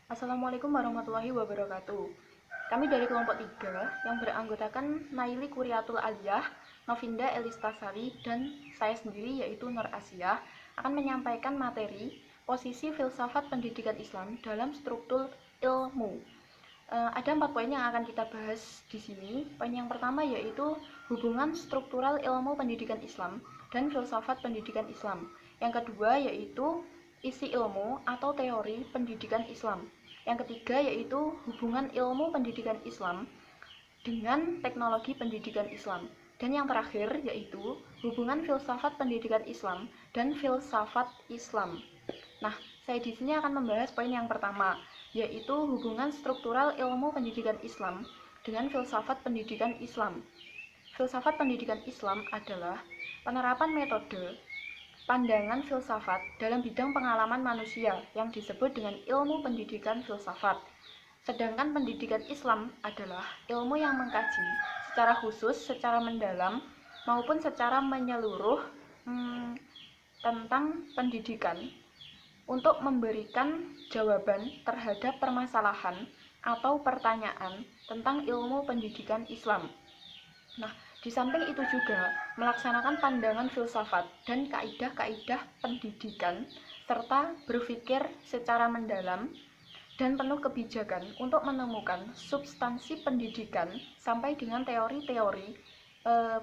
Assalamualaikum warahmatullahi wabarakatuh. Kami dari kelompok 3 yang beranggotakan Naili Kuriatul Aliyah, Novinda Elistasari, dan saya sendiri yaitu Nur Asia akan menyampaikan materi posisi filsafat pendidikan Islam dalam struktur ilmu. Ada 4 poin yang akan kita bahas di sini. Poin yang pertama yaitu hubungan struktural ilmu pendidikan Islam dan filsafat pendidikan Islam. Yang kedua yaitu isi ilmu atau teori pendidikan Islam. Yang ketiga yaitu hubungan ilmu pendidikan Islam dengan teknologi pendidikan Islam. Dan yang terakhir yaitu hubungan filsafat pendidikan Islam dan filsafat Islam. Nah, saya di sini akan membahas poin yang pertama, yaitu hubungan struktural ilmu pendidikan Islam dengan filsafat pendidikan Islam. Filsafat pendidikan Islam adalah penerapan metode pandangan filsafat dalam bidang pengalaman manusia yang disebut dengan ilmu pendidikan filsafat. Sedangkan pendidikan Islam adalah ilmu yang mengkaji secara khusus, secara mendalam, maupun secara menyeluruh tentang pendidikan untuk memberikan jawaban terhadap permasalahan atau pertanyaan tentang ilmu pendidikan Islam. Nah, di samping itu juga melaksanakan pandangan filsafat dan kaidah-kaidah pendidikan serta berpikir secara mendalam dan penuh kebijakan untuk menemukan substansi pendidikan sampai dengan teori-teori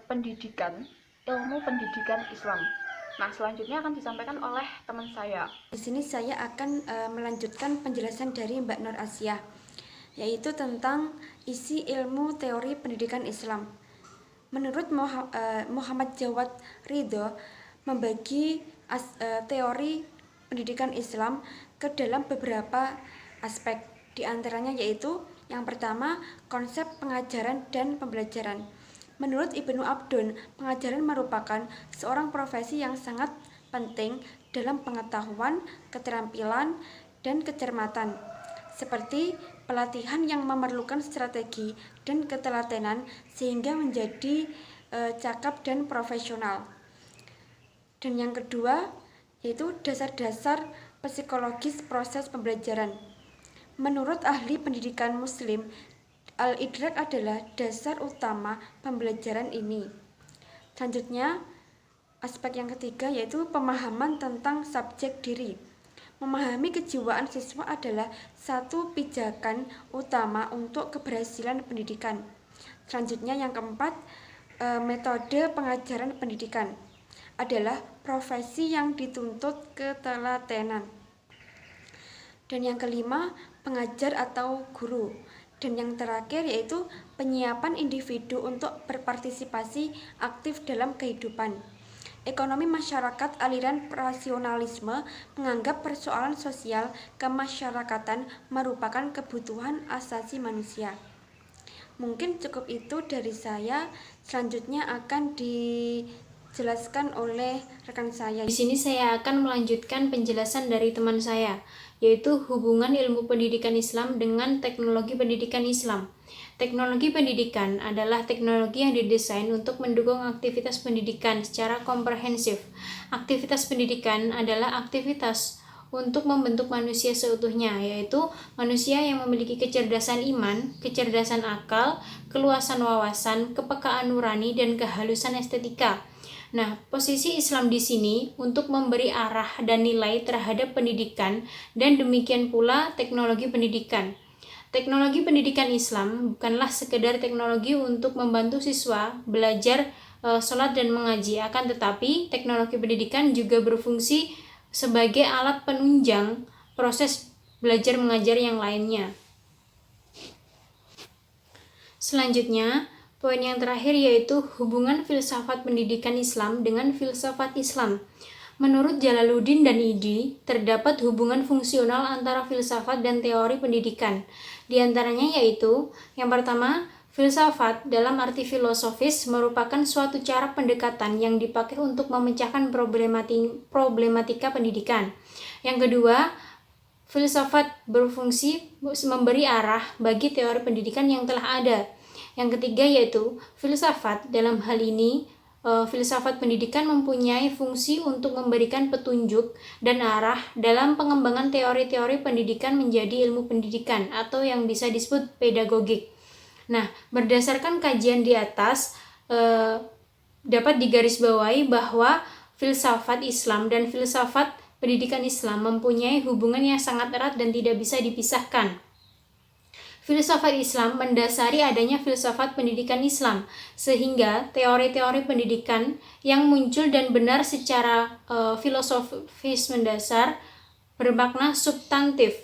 pendidikan, ilmu pendidikan Islam. Nah, selanjutnya akan disampaikan oleh teman saya. Di sini saya akan melanjutkan penjelasan dari Mbak Nur Asia, yaitu tentang isi ilmu teori pendidikan Islam. Menurut Muhammad Jawad Ridho, membagi teori pendidikan Islam ke dalam beberapa aspek, di antaranya yaitu yang pertama, konsep pengajaran dan pembelajaran. Menurut Ibnu Abdun, pengajaran merupakan seorang profesi yang sangat penting dalam pengetahuan, keterampilan, dan kecermatan, seperti pelatihan yang memerlukan strategi dan ketelatenan sehingga menjadi cakap dan profesional. Dan yang kedua, yaitu dasar-dasar psikologis proses pembelajaran. Menurut ahli pendidikan Muslim, al-idrak adalah dasar utama pembelajaran ini. Selanjutnya, aspek yang ketiga yaitu pemahaman tentang subjek diri. Memahami kejiwaan siswa adalah satu pijakan utama untuk keberhasilan pendidikan. Selanjutnya yang keempat, metode pengajaran pendidikan adalah profesi yang dituntut ketelatenan. Dan yang kelima, pengajar atau guru. Dan yang terakhir yaitu penyiapan individu untuk berpartisipasi aktif dalam kehidupan. Ekonomi masyarakat aliran rasionalisme menganggap persoalan sosial kemasyarakatan merupakan kebutuhan asasi manusia. Mungkin cukup itu dari saya. Selanjutnya akan dijelaskan oleh rekan saya. Di sini saya akan melanjutkan penjelasan dari teman saya, yaitu hubungan ilmu pendidikan Islam dengan teknologi pendidikan Islam. Teknologi pendidikan adalah teknologi yang didesain untuk mendukung aktivitas pendidikan secara komprehensif. Aktivitas pendidikan adalah aktivitas untuk membentuk manusia seutuhnya, yaitu manusia yang memiliki kecerdasan iman, kecerdasan akal, keluasan wawasan, kepekaan nurani, dan kehalusan estetika. Nah, posisi Islam di sini untuk memberi arah dan nilai terhadap pendidikan dan demikian pula teknologi pendidikan. Teknologi pendidikan Islam bukanlah sekedar teknologi untuk membantu siswa belajar sholat dan mengaji, akan tetapi teknologi pendidikan juga berfungsi sebagai alat penunjang proses belajar mengajar yang lainnya. Selanjutnya, poin yang terakhir yaitu hubungan filsafat pendidikan Islam dengan filsafat Islam. Menurut Jalaluddin dan Idi, terdapat hubungan fungsional antara filsafat dan teori pendidikan. Di antaranya yaitu, yang pertama, filsafat dalam arti filosofis merupakan suatu cara pendekatan yang dipakai untuk memecahkan problematika pendidikan. Yang kedua, filsafat berfungsi memberi arah bagi teori pendidikan yang telah ada. Yang ketiga yaitu filsafat dalam hal ini filsafat pendidikan mempunyai fungsi untuk memberikan petunjuk dan arah dalam pengembangan teori-teori pendidikan menjadi ilmu pendidikan atau yang bisa disebut pedagogik. Nah, berdasarkan kajian di atas, dapat digarisbawahi bahwa filsafat Islam dan filsafat pendidikan Islam mempunyai hubungan yang sangat erat dan tidak bisa dipisahkan. Filsafat Islam mendasari adanya filsafat pendidikan Islam, sehingga teori-teori pendidikan yang muncul dan benar secara filosofis mendasar bermakna substantif.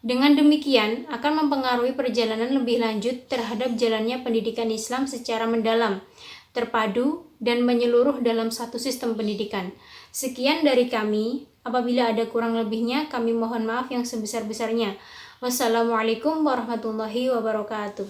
Dengan demikian, akan mempengaruhi perjalanan lebih lanjut terhadap jalannya pendidikan Islam secara mendalam, terpadu, dan menyeluruh dalam satu sistem pendidikan. Sekian dari kami. Apabila ada kurang lebihnya, kami mohon maaf yang sebesar-besarnya. Wassalamualaikum warahmatullahi wabarakatuh.